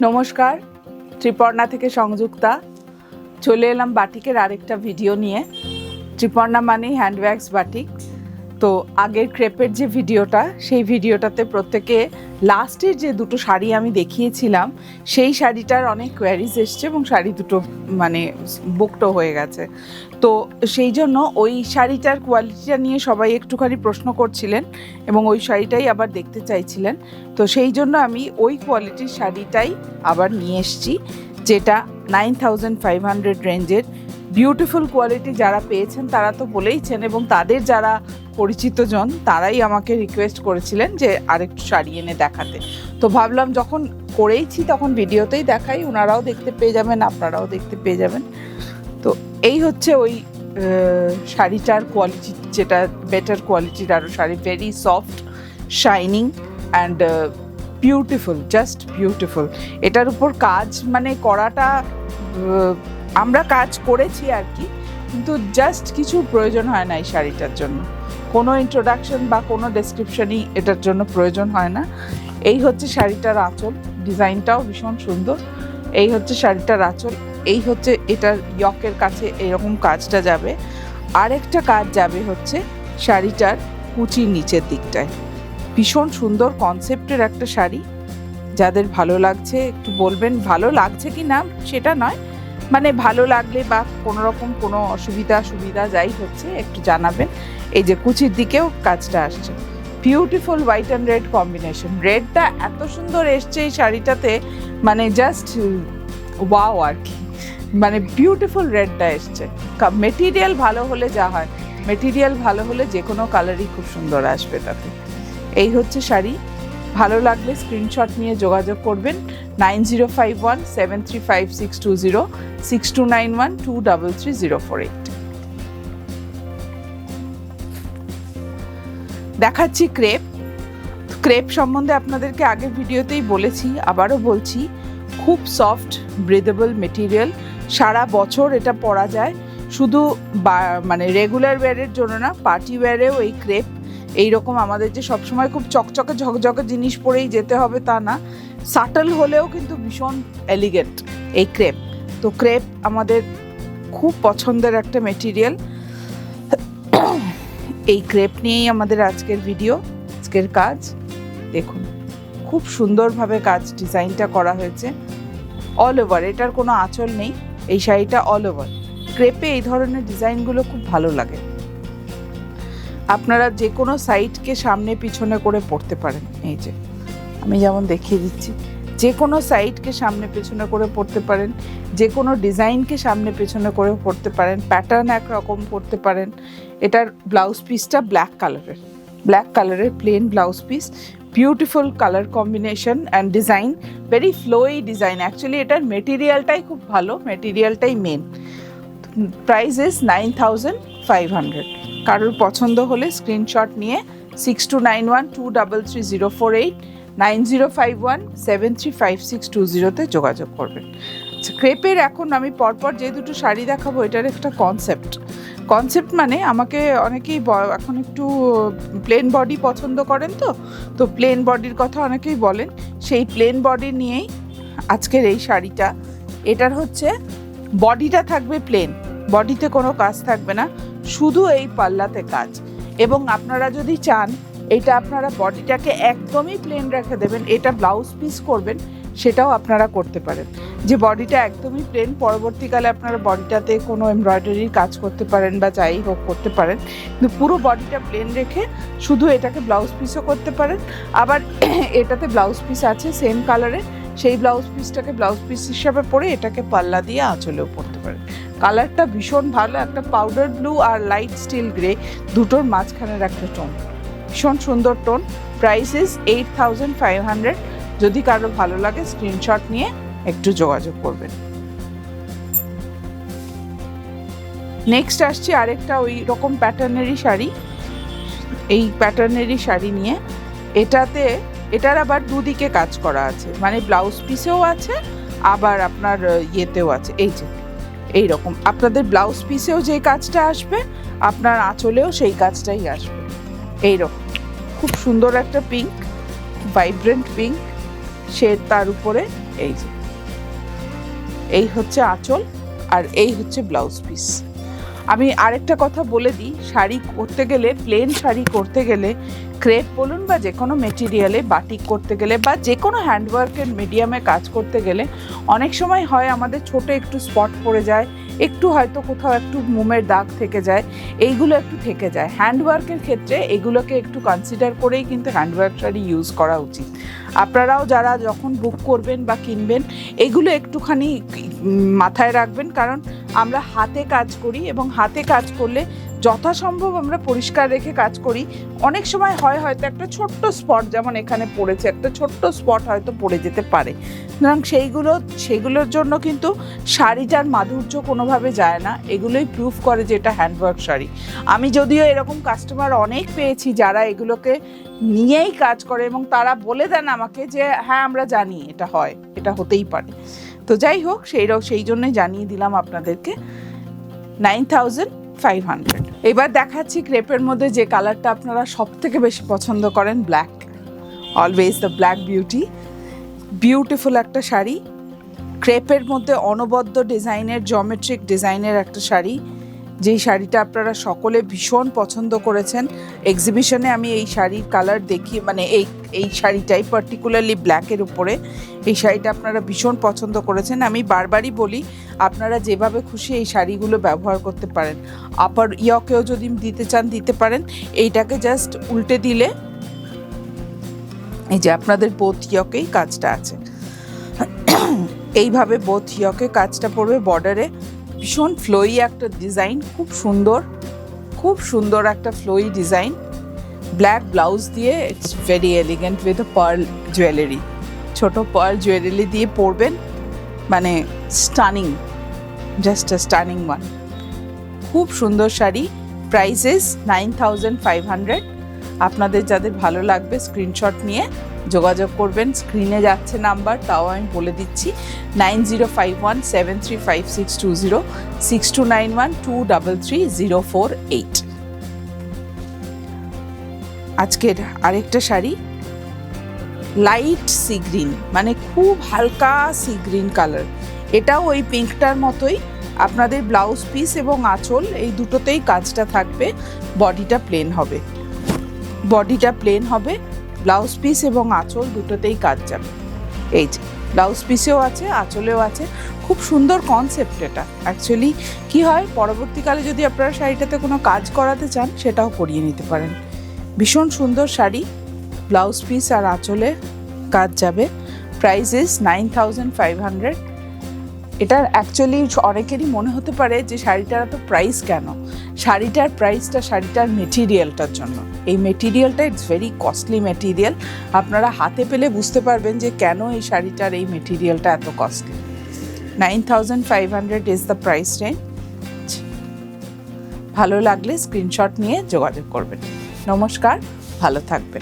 নমস্কার, ত্রিপর্ণা থেকে সংযুক্তা। চলে এলাম বাটিকের আরেকটা ভিডিও নিয়ে। ত্রিপর্ণা মানেই হ্যান্ডব্যাগস বাটিক। তো আগের ক্রেপের যে ভিডিওটা, সেই ভিডিওটাতে প্রত্যেকে লাস্টের যে দুটো শাড়ি আমি দেখিয়েছিলাম, সেই শাড়িটার অনেক কোয়ারিজ এসছে এবং শাড়ি দুটো বুকড হয়ে গেছে। তো সেই জন্য ওই শাড়িটার কোয়ালিটিটা নিয়ে সবাই একটুখানি প্রশ্ন করছিলেন এবং ওই শাড়িটাই আবার দেখতে চাইছিলেন। তো সেই জন্য আমি ওই কোয়ালিটির শাড়িটাই আবার নিয়ে এসেছি, যেটা 9500 রেঞ্জের। বিউটিফুল কোয়ালিটি যারা পেয়েছেন তারা তো বলেইছেন, এবং তাদের যারা পরিচিতজন তারাই আমাকে রিকোয়েস্ট করেছিলেন যে আরেকটু শাড়ি এনে দেখাতে। তো ভাবলাম যখন করেইছি তখন ভিডিওতেই দেখাই, ওনারাও দেখতে পেয়ে যাবেন, আপনারাও দেখতে পেয়ে যাবেন। তো এই হচ্ছে ওই শাড়িটার কোয়ালিটি, যেটা বেটার কোয়ালিটির আরও sari. Very soft, shining and beautiful, just beautiful. এটার উপর কাজ করাটা আমরা কাজ করেছি আর কি, কিন্তু জাস্ট কিছু প্রয়োজন হয় না এই শাড়িটার জন্য। কোনো ইন্ট্রোডাকশন বা কোনো ডেসক্রিপশনই এটার জন্য প্রয়োজন হয় না। এই হচ্ছে শাড়িটার আঁচল, ডিজাইনটাও ভীষণ সুন্দর। এই হচ্ছে শাড়িটার আঁচল, এই হচ্ছে এটার ইয়কের কাছে এরকম কাজটা যাবে। আরেকটা কাজ যাবে হচ্ছে শাড়িটার কুচির নিচের দিকটায়। ভীষণ সুন্দর কনসেপ্টের একটা শাড়ি। যাদের ভালো লাগছে একটু বলবেন, ভালো লাগছে কি না সেটা নয়, ভালো লাগলে বা কোনোরকম কোনো সুবিধা যাই হচ্ছে একটু জানাবেন। এই যে কুচির দিকেও কাজটা আসছে, beautiful white and red combination. রেডটা এত সুন্দর এসছে এই শাড়িটাতে, জাস্ট ওয়াও আর কি। বিউটিফুল রেডটা এসছে। মেটেরিয়াল ভালো হলে যা হয়, মেটেরিয়াল ভালো হলে যে কোনো কালারই খুব সুন্দর আসবে তাতে। এই হচ্ছে শাড়ি। ভালো লাগলে স্ক্রিনশট নিয়ে যোগাযোগ করবেন 9051735620 6291233048। দেখাচ্ছি ক্রেপ সম্বন্ধে আপনাদেরকে আগের ভিডিওতেই বলেছি, আবারও বলছি, খুব সফট ব্রিদেবল মেটেরিয়াল। সারা বছর এটা পরা যায়, শুধু রেগুলার ওয়্যারের জন্য না, পার্টি ওয়্যারেও এই ক্রেপ এইরকম আমাদের যে সবসময় খুব চকচকে ঝকঝকে জিনিস পরেই যেতে হবে তা না, সাটল হলেও কিন্তু ভীষণ এলিগেন্ট এই ক্রেপ। তো ক্রেপ আমাদের খুব পছন্দের একটা মেটেরিয়াল। এই ক্রেপ নিয়েই আমাদের আজকের ভিডিও, আজকের কাজ। দেখুন খুব সুন্দরভাবে কাজ, ডিজাইনটা করা হয়েছে অল ওভার। এটার কোনো আঁচল নেই, এই শাড়িটা অল ওভার। ক্রেপে এই ধরনের ডিজাইনগুলো খুব ভালো লাগে। আপনারা যে কোনো সাইডকে সামনে পিছনে করে পরতে পারেন। এই যে আমি যেমন দেখিয়ে দিচ্ছি, যে কোনো সাইডকে সামনে পেছনে করে পরতে পারেন, যে কোনো ডিজাইনকে সামনে পেছনে করে পরতে পারেন, প্যাটার্ন একরকম পরতে পারেন। এটার ব্লাউজ পিসটা ব্ল্যাক কালারের plain blouse piece. Beautiful colour combination and design, very flowy design. Actually এটার মেটেরিয়ালটাই খুব ভালো, মেটেরিয়ালটাই মেন। Price is 9500। কারোর পছন্দ হলে স্ক্রিনশট নিয়ে 6291233048 9051735620 যোগাযোগ করবেন। ক্রেপের এখন আমি পরপর যে দুটো শাড়ি দেখাবো, এটার একটা কনসেপ্ট আমাকে অনেকেই এখন একটু প্লেন বডি পছন্দ করেন, তো প্লেন বডির কথা অনেকেই বলেন। সেই প্লেন বডি নিয়েই আজকের এই শাড়িটা। এটার হচ্ছে বডিটা থাকবে প্লেন, বডিতে কোনো কাজ থাকবে না, শুধু এই পাল্লাতে কাজ। এবং আপনারা যদি চান এটা আপনারা বডিটাকে একদমই প্লেন রেখে দেবেন, এটা ব্লাউজ পিস করবেন, সেটাও আপনারা করতে পারেন। যে বডিটা একদমই প্লেন, পরবর্তীকালে আপনারা বডিটাতে কোনো এমব্রয়ডারির কাজ করতে পারেন বা যাই হোক করতে পারেন, কিন্তু পুরো বডিটা প্লেন রেখে শুধু এটাকে ব্লাউজ পিসও করতে পারেন। আবার এটাতে ব্লাউজ পিস আছে সেম কালারের, সেই ব্লাউজ পিসটাকে ব্লাউজ পিস হিসাবে পরে এটাকে পাল্লা দিয়ে আঁচলেও পরতে পারেন। কালারটা ভীষণ ভালো, একটা পাউডার ব্লু আর লাইট স্টিল গ্রে, দুটোর মাঝখানের একটা টোন, ভীষণ সুন্দর টোন। Price is 8500। যদি কারো ভালো লাগে স্ক্রিনশট নিয়ে একটু যোগাযোগ করবেন। নেক্সট আসছে আরেকটা ওই রকম প্যাটার্নেরই শাড়ি। এই প্যাটার্নেরই শাড়ি নিয়ে এটার আবার দুদিকে কাজ করা আছে, ব্লাউজ পিসেও আছে, আবার আপনার ইয়েতেও আছে। এই যে এইরকম আপনাদের ব্লাউজ পিসেও যে কাজটা আসবে, আপনার আঁচলেও সেই কাজটাই আসবে। এইরকম খুব সুন্দর একটা পিঙ্ক, ভাইব্রেন্ট পিঙ্ক শেড, তার উপরে এই যে এই হচ্ছে আঁচল আর এই হচ্ছে ব্লাউজ পিস। আমি আরেকটা কথা বলে দিই, শাড়ি করতে গেলে, প্লেন শাড়ি করতে গেলে, ক্রেপ বলুন বা যে কোনো মেটেরিয়ালে বাটিক করতে গেলে বা যে কোনো হ্যান্ডওয়ার্কের মিডিয়ামে কাজ করতে গেলে অনেক সময় হয় আমাদের ছোট একটু স্পট পড়ে যায়, একটু হয়তো কোথাও একটু মোমের দাগ থেকে যায়, এইগুলো একটু থেকে যায়। হ্যান্ডওয়ার্কের ক্ষেত্রে এগুলোকে একটু কনসিডার করেই কিন্তু হ্যান্ডওয়ার্ক শাড়ি ইউজ করা উচিত। আপনারাও যারা যখন বুক করবেন বা কিনবেন এগুলো একটুখানি মাথায় রাখবেন, কারণ আমরা হাতে কাজ করি এবং হাতে কাজ করলে যথাসম্ভব আমরা পরিষ্কার রেখে কাজ করি। অনেক সময় হয় হয়তো একটা ছোট্ট স্পট, যেমন এখানে পড়েছে একটা ছোট্ট স্পট হয়তো পড়ে যেতে পারে, সুতরাং সেইগুলোর জন্য কিন্তু শাড়িটার মাধুর্য কোনোভাবে যায় না। এগুলোই প্রুফ করে যে এটা হ্যান্ডওয়ার্ক শাড়ি। আমি যদিও এরকম কাস্টমার অনেক পেয়েছি যারা এগুলোকে নিয়েই কাজ করে এবং তারা বলে দেন আমাকে যে হ্যাঁ আমরা জানি এটা হয়, এটা হতেই পারে। তো যাই হোক, সেই জন্যই জানিয়ে দিলাম আপনাদেরকে। 9500। এবার দেখাচ্ছি ক্রেপের মধ্যে যে কালারটা আপনারা সব থেকে বেশি পছন্দ করেন, black. Always the black beauty. Beautiful একটা শাড়ি, ক্রেপের মধ্যে অনবদ্য ডিজাইনের, জমেট্রিক ডিজাইনের একটা শাড়ি, যেই শাড়িটা আপনারা সকলে ভীষণ পছন্দ করেছেন। এক্সিবিশনে আমি এই শাড়ির কালার দেখি, মানে এই শাড়িটাই পার্টিকুলারলি ব্ল্যাকের উপরে, এই শাড়িটা আপনারা ভীষণ পছন্দ করেছেন। আমি বারবারই বলি আপনারা যেভাবে খুশি এই শাড়িগুলো ব্যবহার করতে পারেন। আপার ইয়কেও যদি দিতে চান দিতে পারেন। এইটাকে জাস্ট উল্টে দিলে এই যে আপনাদের বোথ ইয়কেই কাজটা আছে, এইভাবে বোথ ইয়কে কাজটা পড়বে। বর্ডারে ভীষণ ফ্লোই একটা ডিজাইন, খুব সুন্দর একটা ফ্লোই ডিজাইন। ব্ল্যাক ব্লাউজ দিয়ে, it's very elegant with a pearl jewellery, ছোট পার্ল জুয়েলারি দিয়ে পরবেন, মানে stunning, just a stunning one. খুব সুন্দর শাড়ি। Price is 9500। আপনাদের যাদের ভালো লাগবে স্ক্রিনশট নিয়ে যোগাযোগ করবেন। স্ক্রিনে যাচ্ছে নাম্বার, তাও আমি বলে দিচ্ছি, 9051735620, 6291233048। আজকের আরেকটা শাড়ি লাইট সি গ্রিন, মানে খুব হালকা সি গ্রিন কালার। এটাও ওই পিঙ্কটার মতোই। আপনাদের ব্লাউজ পিস এবং আঁচল এই দুটোতেই কাজটা থাকবে। বডিটা প্লেন হবে, ব্লাউজ পিস এবং আঁচল দুটোতেই কাজ যাবে। এই যে ব্লাউজ পিসেও আছে, আঁচলেও আছে। খুব সুন্দর কনসেপ্ট এটা। অ্যাকচুয়ালি কি হয়, পরবর্তীকালে যদি আপনারা শাড়িটাতে কোনো কাজ করাতে চান সেটাও করিয়ে নিতে পারেন। ভীষণ সুন্দর শাড়ি, ব্লাউজ পিস আর আঁচলে কাজ যাবে। Price is 9500। এটা অ্যাকচুয়ালি অনেকেরই মনে হতে পারে যে শাড়িটার এত প্রাইস কেন। শাড়িটার প্রাইসটা শাড়িটার মেটেরিয়ালটার জন্য। এই মেটেরিয়ালটা ইটস ভেরি কস্টলি মেটেরিয়াল। আপনারা হাতে পেলে বুঝতে পারবেন যে কেন এই শাড়িটার এই মেটেরিয়ালটা এত costly. 9500 is the price range. ভালো লাগলে স্ক্রিনশট নিয়ে যোগাযোগ করবেন। নমস্কার, ভালো থাকবেন।